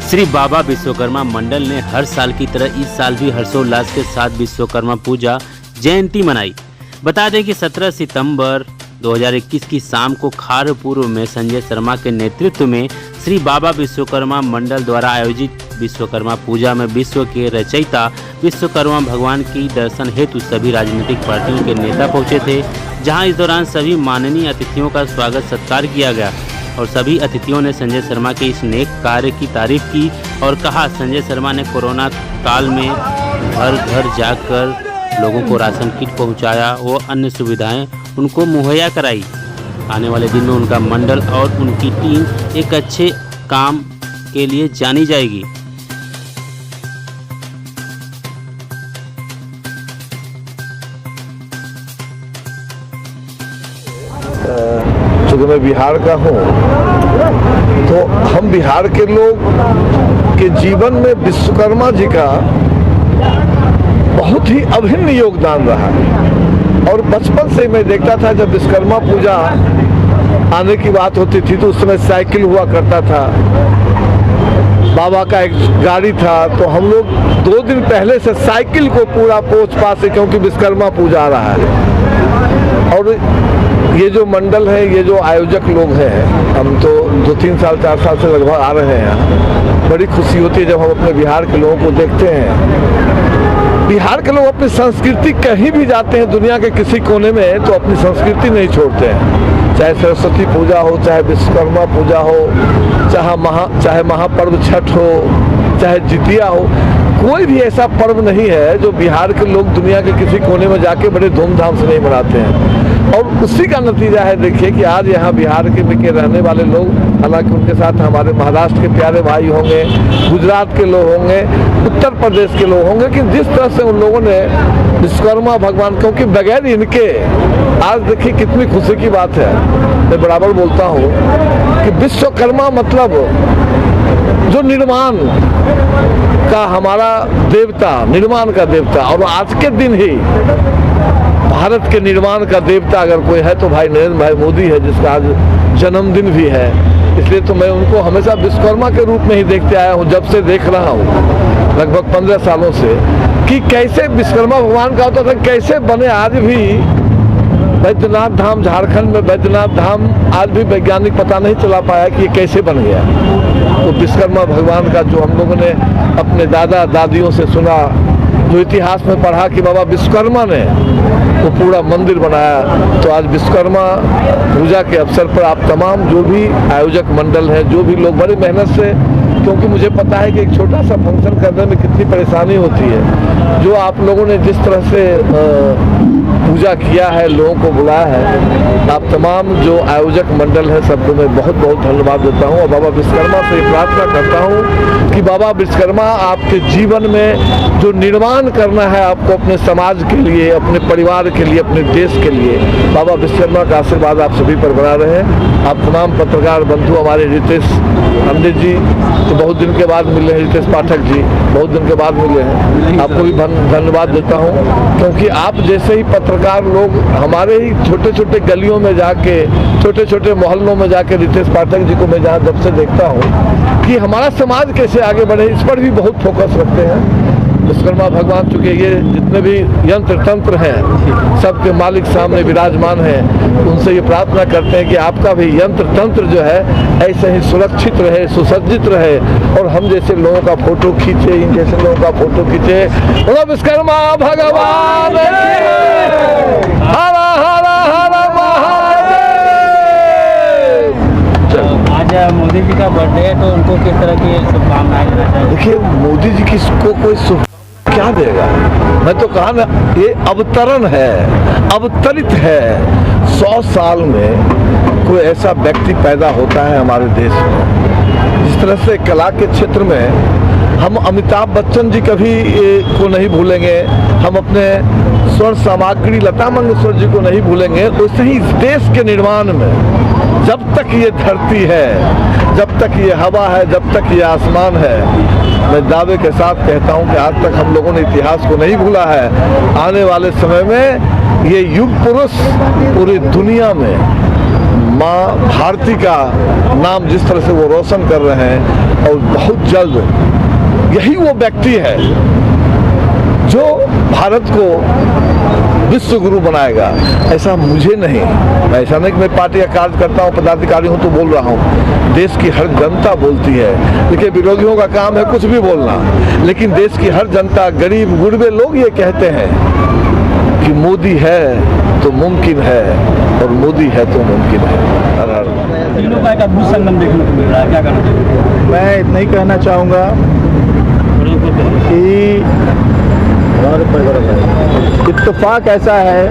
श्री बाबा विश्वकर्मा मंडल ने हर साल की तरह इस साल भी हर्षोल्लास के साथ विश्वकर्मा पूजा जयंती मनाई। बता दें कि 17 सितंबर 2021 की शाम को खारपुर में संजय शर्मा के नेतृत्व में श्री बाबा विश्वकर्मा मंडल द्वारा आयोजित विश्वकर्मा पूजा में विश्व के रचयिता विश्वकर्मा भगवान की दर्शन हेतु सभी राजनीतिक पार्टियों के नेता पहुंचे थे, जहां इस दौरान सभी माननीय अतिथियों का स्वागत सत्कार किया गया और सभी अतिथियों ने संजय शर्मा के इस नेक कार्य की तारीफ की और कहा संजय शर्मा ने कोरोना काल में घर घर जाकर लोगों को राशन किट पहुंचाया व अन्य सुविधाएं उनको मुहैया कराई। आने वाले दिन में उनका मंडल और उनकी टीम एक अच्छे काम के लिए जानी जाएगी। चूँकि मैं बिहार का हूँ तो हम बिहार के लोग के जीवन में विश्वकर्मा जी का बहुत ही अभिन्न योगदान रहा और बचपन से मैं देखता था जब विश्वकर्मा पूजा आने की बात होती थी तो उस समय साइकिल हुआ करता था, बाबा का एक गाड़ी था, तो हम लोग 2 दिन पहले से साइकिल को पूरा पोंछ पासे क्योंकि विश्वकर्मा पूजा आ रहा है। और ये जो मंडल है, ये जो आयोजक लोग हैं, हम तो 2-3 साल 4 साल से लगभग आ रहे हैं। बड़ी खुशी होती है जब हम अपने बिहार के लोगों को देखते हैं। बिहार के लोग अपनी संस्कृति कहीं भी जाते हैं दुनिया के किसी कोने में तो अपनी संस्कृति नहीं छोड़ते हैं, चाहे सरस्वती पूजा हो, चाहे विश्वकर्मा पूजा हो, चाहे महापर्व छठ हो, चाहे जितिया हो। कोई भी ऐसा पर्व नहीं है जो बिहार के लोग दुनिया के किसी कोने में जाके बड़े धूमधाम से नहीं मनाते हैं। और उसी का नतीजा है, देखिए कि आज यहाँ बिहार के रहने वाले लोग, हालांकि उनके साथ हमारे महाराष्ट्र के प्यारे भाई होंगे, गुजरात के लोग होंगे, उत्तर प्रदेश के लोग होंगे, कि जिस तरह से उन लोगों ने विश्वकर्मा भगवान, क्योंकि बगैर इनके आज देखिए कितनी खुशी की बात है। मैं बराबर बोलता हूँ कि विश्वकर्मा मतलब जो निर्माण का हमारा देवता, निर्माण का देवता, और आज के दिन ही भारत के निर्माण का देवता अगर कोई है तो भाई नरेंद्र भाई मोदी है, जिसका आज जन्मदिन भी है। इसलिए तो मैं उनको हमेशा विश्वकर्मा के रूप में ही देखते आया हूँ, जब से देख रहा हूँ लगभग 15 सालों से, कि कैसे विश्वकर्मा भगवान का होता था, कैसे बने। आज भी बैद्यनाथ धाम, झारखंड में बैद्यनाथ धाम आज भी वैज्ञानिक पता नहीं चला पाया कि ये कैसे बन गया। तो विश्वकर्मा भगवान का जो हम लोगों ने अपने दादा दादियों से सुना, जो इतिहास में पढ़ा कि बाबा विश्वकर्मा ने वो पूरा मंदिर बनाया, तो आज विश्वकर्मा पूजा के अवसर पर आप तमाम जो भी आयोजक मंडल हैं, जो भी लोग बड़ी मेहनत से, क्योंकि मुझे पता है कि एक छोटा सा फंक्शन करने में कितनी परेशानी होती है, जो आप लोगों ने जिस तरह से पूजा किया है, लोगों को बुलाया है, आप तमाम जो आयोजक मंडल है सबको मैं बहुत बहुत धन्यवाद देता हूँ। और बाबा विश्वकर्मा से प्रार्थना करता हूँ कि बाबा विश्वकर्मा आपके जीवन में जो निर्माण करना है आपको अपने समाज के लिए, अपने परिवार के लिए, अपने देश के लिए, बाबा विश्वकर्मा का आशीर्वाद आप सभी पर बना रहे। आप तमाम पत्रकार बंधु, हमारे रितेश पंडित जी तो बहुत दिन के बाद मिले हैं, रितेश पाठक जी बहुत दिन के बाद मिले हैं, आपको भी धन्यवाद देता हूँ। क्योंकि आप जैसे ही पत्रकार लोग हमारे ही छोटे छोटे गलियों में जाके, छोटे छोटे मोहल्लों में जाके, रितेश पाठक जी को मैं जहाँ जब से देखता हूँ कि हमारा समाज कैसे आगे बढ़े, इस पर भी बहुत फोकस रखते हैं। विश्वकर्मा भगवान चूँकि ये जितने भी यंत्र तंत्र हैं सबके मालिक सामने विराजमान हैं, उनसे ये प्रार्थना करते हैं कि आपका भी यंत्र तंत्र जो है ऐसे ही सुरक्षित रहे, सुसज्जित रहे, और हम जैसे लोगों का फोटो खींचे, इन जैसे लोगों का फोटो खींचे। बोलो विश्वकर्मा भगवान हर हर हर महादेव। आज मोदी जी का बर्थडे है तो उनको किस तरह की शुभकामनाएं देना चाहिए? देखिए मोदी जी किसको कोई क्या देगा, मैं तो कहा ना, ये अवतरण है, अवतरित है। 100 साल में कोई ऐसा व्यक्ति पैदा होता है हमारे देश में। जिस तरह से कला के क्षेत्र में हम अमिताभ बच्चन जी कभी को नहीं भूलेंगे, हम अपने स्वर्ण सामग्री लता मंगेशकर जी को नहीं भूलेंगे, वैसे ही इस देश के निर्माण में जब तक ये धरती है, जब तक ये हवा है, जब तक ये आसमान है, मैं दावे के साथ कहता हूं कि आज तक हम लोगों ने इतिहास को नहीं भूला है। आने वाले समय में ये युग पुरुष पूरी दुनिया में माँ भारती का नाम जिस तरह से वो रोशन कर रहे हैं, और बहुत जल्द यही वो व्यक्ति है जो भारत को विश्व गुरु बनाएगा। ऐसा मुझे नहीं, मैं ऐसा नहीं कि मैं पार्टी का कार्यकर्ता हूँ, पदाधिकारी हूँ तो बोल रहा हूँ। देश की हर जनता बोलती है। देखिए, विरोधियों का काम है कुछ भी बोलना, लेकिन देश की हर जनता, गरीब गुरबे लोग ये कहते हैं कि मोदी है तो मुमकिन है, और मोदी है तो मुमकिन है। हर हर तीनों का एक अद्भुत संगम देखने को मिल रहा है, क्या कहना चाहिए? मैं इतना ही कहना चाहूँगा कि इत्तेफाक ऐसा है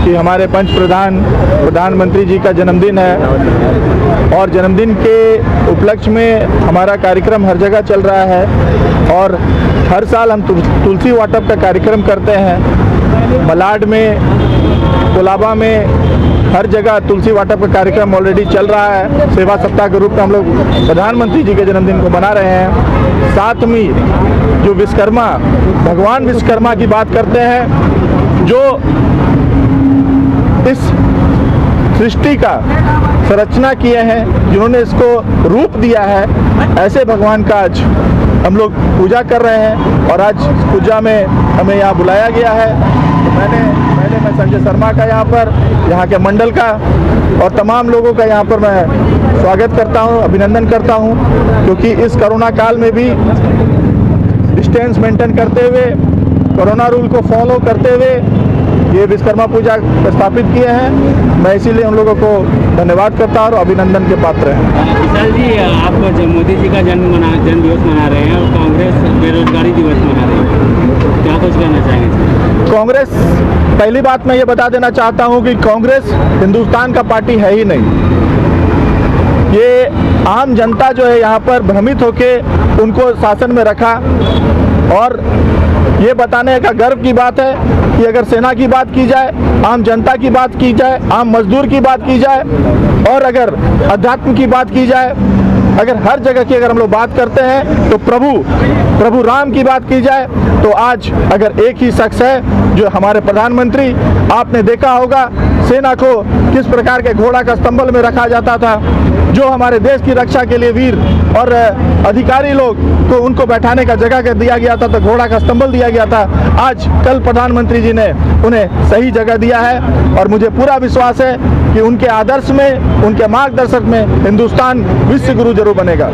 कि हमारे प्रधानमंत्री जी का जन्मदिन है, और जन्मदिन के उपलक्ष्य में हमारा कार्यक्रम हर जगह चल रहा है। और हर साल हम तुलसी वाटप का कार्यक्रम करते हैं। मलाड में, कोलाबा में, हर जगह तुलसी वाटप का कार्यक्रम ऑलरेडी चल रहा है। सेवा सप्ताह के रूप में हम लोग प्रधानमंत्री जी के जन्मदिन को मना रहे हैं। साथ में जो विश्वकर्मा, भगवान विश्वकर्मा की बात करते हैं, जो इस सृष्टि का संरचना किए हैं, जिन्होंने इसको रूप दिया है, ऐसे भगवान का आज हम लोग पूजा कर रहे हैं। और आज पूजा में हमें यहाँ बुलाया गया है। तो मैं संजय शर्मा का यहाँ के मंडल का और तमाम लोगों का यहाँ पर मैं स्वागत करता हूँ, अभिनंदन करता हूँ, क्योंकि इस कोरोना काल में भी डिस्टेंस मेंटेन करते हुए, कोरोना रूल को फॉलो करते हुए ये विश्वकर्मा पूजा स्थापित किए हैं। मैं इसीलिए उन लोगों को धन्यवाद करता हूँ और अभिनंदन के पात्र हैं। विशाल जी, आप मोदी जी का जन्म दिवस मना रहे हैं और कांग्रेस बेरोजगारी दिवस मना रही है, क्या कुछ कहना चाहेंगे? कांग्रेस, पहली बात मैं ये बता देना चाहता हूँ कि कांग्रेस हिंदुस्तान का पार्टी है ही नहीं। ये आम जनता जो है यहाँ पर भ्रमित होके उनको शासन में रखा, और ये बताने का गर्व की बात है कि अगर सेना की बात की जाए, आम जनता की बात की जाए, आम मजदूर की बात की जाए, और अगर अध्यात्म की बात की जाए, अगर हर जगह की अगर हम लोग बात करते हैं, तो प्रभु राम की बात की जाए, तो आज अगर एक ही शख्स है जो हमारे प्रधानमंत्री, आपने देखा होगा सेना को किस प्रकार के घोड़ा का स्तंभल में रखा जाता था, जो हमारे देश की रक्षा के लिए वीर और अधिकारी लोग को उनको बैठाने का जगह दिया गया था, तो घोड़ा का स्तंभल दिया गया था। आज कल प्रधानमंत्री जी ने उन्हें सही जगह दिया है, और मुझे पूरा विश्वास है कि उनके आदर्श में, उनके मार्गदर्शक में हिंदुस्तान विश्व गुरु जरूर बनेगा।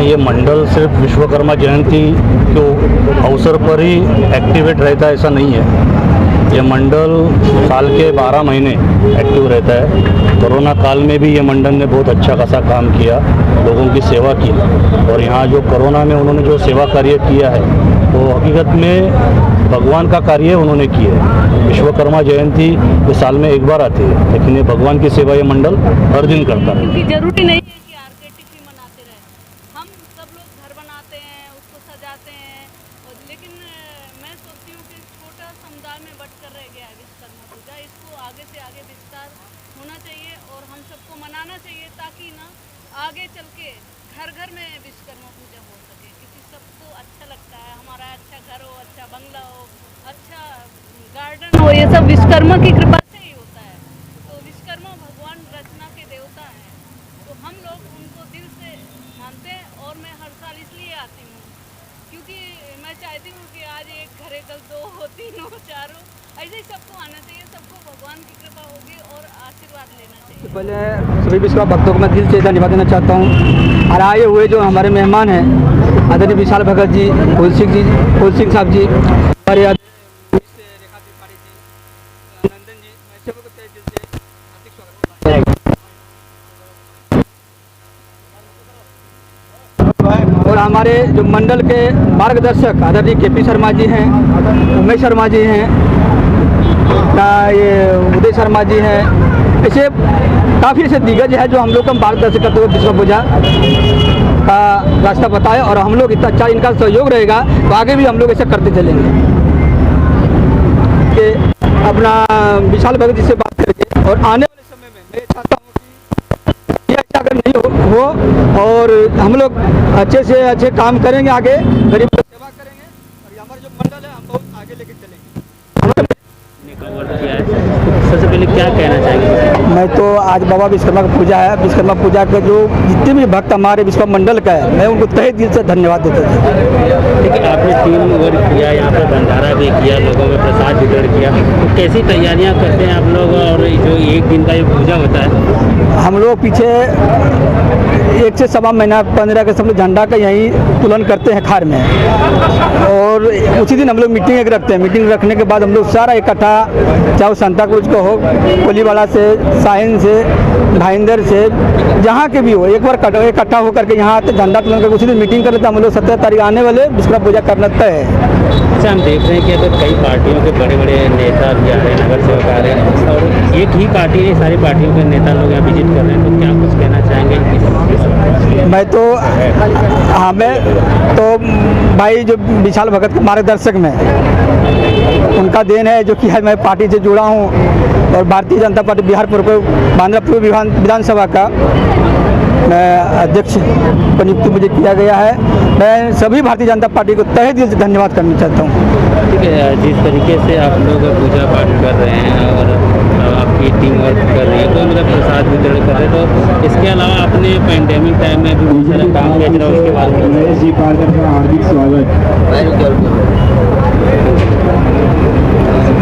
ये मंडल सिर्फ विश्वकर्मा जयंती के अवसर पर ही एक्टिवेट रहता है ऐसा नहीं है। ये मंडल साल के 12 महीने एक्टिव रहता है। कोरोना काल में भी ये मंडल ने बहुत अच्छा खासा काम किया, लोगों की सेवा की, और यहाँ जो कोरोना में उन्होंने जो सेवा कार्य किया है वो हकीकत में भगवान का कार्य उन्होंने किया है। विश्वकर्मा जयंती ये साल में एक बार आती है, लेकिन ये भगवान की सेवा ये मंडल हर दिन करता है। जरूरी नहीं है कि आर्केटिक ही मनाते रहे, हम सब लोग घर बनाते हैं, उसको सजाते हैं, लेकिन मैं सोचती हूँ कि छोटा समुदाय में बटकर रह गया है विश्वकर्मा पूजा। इसको आगे से आगे विस्तार होना चाहिए और हम सबको मनाना चाहिए, ताकि ना आगे चल के घर घर में विश्वकर्मा पूजा हो सके। किसी सबको अच्छा लगता है, हमारा अच्छा घर हो, अच्छा बंगला हो, अच्छा गार्डन हो, ये सब विश्वकर्मा की कृपा से ही होता है। तो विश्वकर्मा भगवान रचना के देवता हैं, तो हम लोग उनको दिल से मानते हैं। और मैं हर साल इसलिए आती हूँ क्योंकि मैं चाहती हूँ कि आज एक घरे कल 2 हो, 3 हो, 4 हो, ऐसे ही सबको आना चाहिए, सबको भगवान की कृपा होगी और आशीर्वाद लेना चाहिए। पहले सभी विश्वास भक्तों को मैं दिल से धन्यवाद देना चाहता हूँ। और आए हुए जो हमारे मेहमान हैं, आदरणीय विशाल भगत जी, फूल सिंह साहब जी, हमारे और हमारे जो मंडल के मार्गदर्शक आदरणीय KP शर्मा जी हैं, उमेश शर्मा जी हैं, ये उदय शर्मा जी हैं, ऐसे काफ़ी ऐसे दिग्गज है जो हम लोग का मार्गदर्शन करते हुए विश्व पूजा का रास्ता बताए। और हम लोग इतना अच्छा इनका सहयोग रहेगा तो आगे भी हम लोग ऐसा करते चलेंगे। कि अपना विशाल भगत जी से बात करके, और आने वाले समय में मैं चाहता हूँ कि ये अच्छा अगर नहीं हो और हम लोग अच्छे से अच्छे काम करेंगे, आगे गरीब की सेवा करेंगे, और हमारा जो मंडल है हम बहुत आगे लेके चलेंगे। सबसे पहले क्या कहना चाहेंगे? मैं तो आज बाबा विश्वकर्मा की पूजा है, विश्वकर्मा पूजा के जो जितने भी भक्त हमारे विश्वकर्मा मंडल का है, मैं उनको तहे दिल से धन्यवाद देता हूँ। देखिए आपने 3 वर्ष किया, यहाँ पर भंडारा भी किया, लोगों में प्रसाद वितरण किया, तो कैसी तैयारियाँ करते हैं आप लोग? और जो 1 दिन का ये पूजा होता है, हम लोग पीछे 1 से सवा महीना 15 के सब लोग झंडा का यहीं तुलन करते हैं खार में, और उसी दिन हम लोग मीटिंग एक रखते हैं। मीटिंग रखने के बाद हम लोग सारा इकट्ठा, चाहे वो संता क्रूज को हो, कोलीवाला से, साहिन से, भाईंदर से, जहाँ के भी हो, एक बार इकट्ठा होकर के यहाँ आते, झंडा तुलन करके उसी दिन मीटिंग कर लेते हैं। हम लोग 17 तारीख आने वाले विश्वकर्मा पूजा करना तय है। अच्छा, हम देख रहे हैं कि अगर कई पार्टियों के बड़े बड़े नेता भी आ रहे हैं, नगर सेवक आ रहे हैं, और एक ही पार्टी नहीं, सारी पार्टियों के नेता लोग यहाँ विजिट कर रहे हैं, तो क्या कुछ कहना चाहेंगे? मैं तो हमें तो भाई जो विशाल भगत के मार्गदर्शक में उनका देन है, जो कि है मैं पार्टी से जुड़ा हूँ, और भारतीय जनता पार्टी बिहार पूर्व बांद्रापुर विधानसभा का मैं अध्यक्ष की नियुक्ति मुझे किया गया है। मैं सभी भारतीय जनता पार्टी को तहे दिल से धन्यवाद करना चाहता हूँ। ठीक है, जिस तरीके से आप लोग पूजा पाठ कर रहे हैं और आपकी टीम वर्क कर रही है, तो मतलब प्रसाद वितरण कर रहे हैं, तो इसके अलावा आपने पेंडेमिक टाइम में भी बहुत सारा काम किया जरा उसके बाद हार्दिक स्वागत।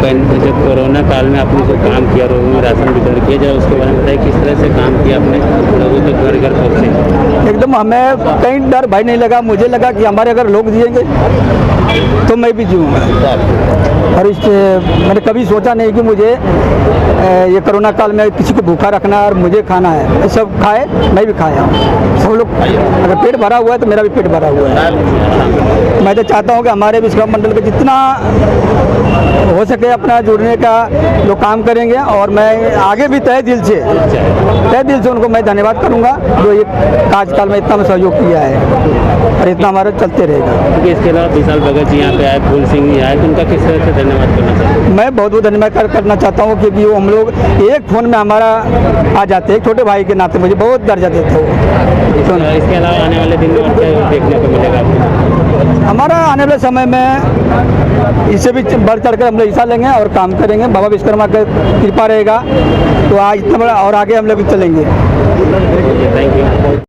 जब कोरोना काल में आपने जो काम किया, लोगों में राशन वितरण किया, जरा उसके बारे में बताइए किस तरह से काम किया आपने, लोगों तक घर घर पहुँचे? एकदम हमें कहीं डर भय नहीं लगा। मुझे लगा कि हमारे अगर लोग दिएंगे तो मैं भी जीऊँगा, और इस मैंने कभी सोचा नहीं कि मुझे ये कोरोना काल में किसी को भूखा रखना और मुझे खाना है। सब खाए, मैं भी खाया, सब लोग, अगर पेट भरा हुआ है तो मेरा भी पेट भरा हुआ है। मैं तो चाहता हूँ कि हमारे विश्वकर्मा मंडल के जितना हो सके अपना जुड़ने का लोग काम करेंगे, और मैं आगे भी तहे दिल से उनको मैं धन्यवाद करूंगा जो ये कार्यकाल में इतना सहयोग किया है, और इतना हमारा चलते रहेगा। क्योंकि इसके अलावा विशाल भगत जी यहाँ पे आए, फूल सिंह जी आए, तो उनका किस तरह से धन्यवाद करना चाहिए? मैं बहुत बहुत धन्यवाद करना चाहता हूँ, क्योंकि वो हम लोग एक फ़ोन में हमारा आ जाते हैं, छोटे भाई के नाते मुझे बहुत दर्जा देते हो। इसके अलावा आने वाले दिन में और क्या देखने को मिलेगा आपको? हमारा आने वाले समय में इससे भी बढ़ चढ़ कर हम लोग हिस्सा लेंगे और काम करेंगे। बाबा विश्वकर्मा का कृपा रहेगा तो आज इतना बड़ा और आगे हम लोग चलेंगे। Thank you.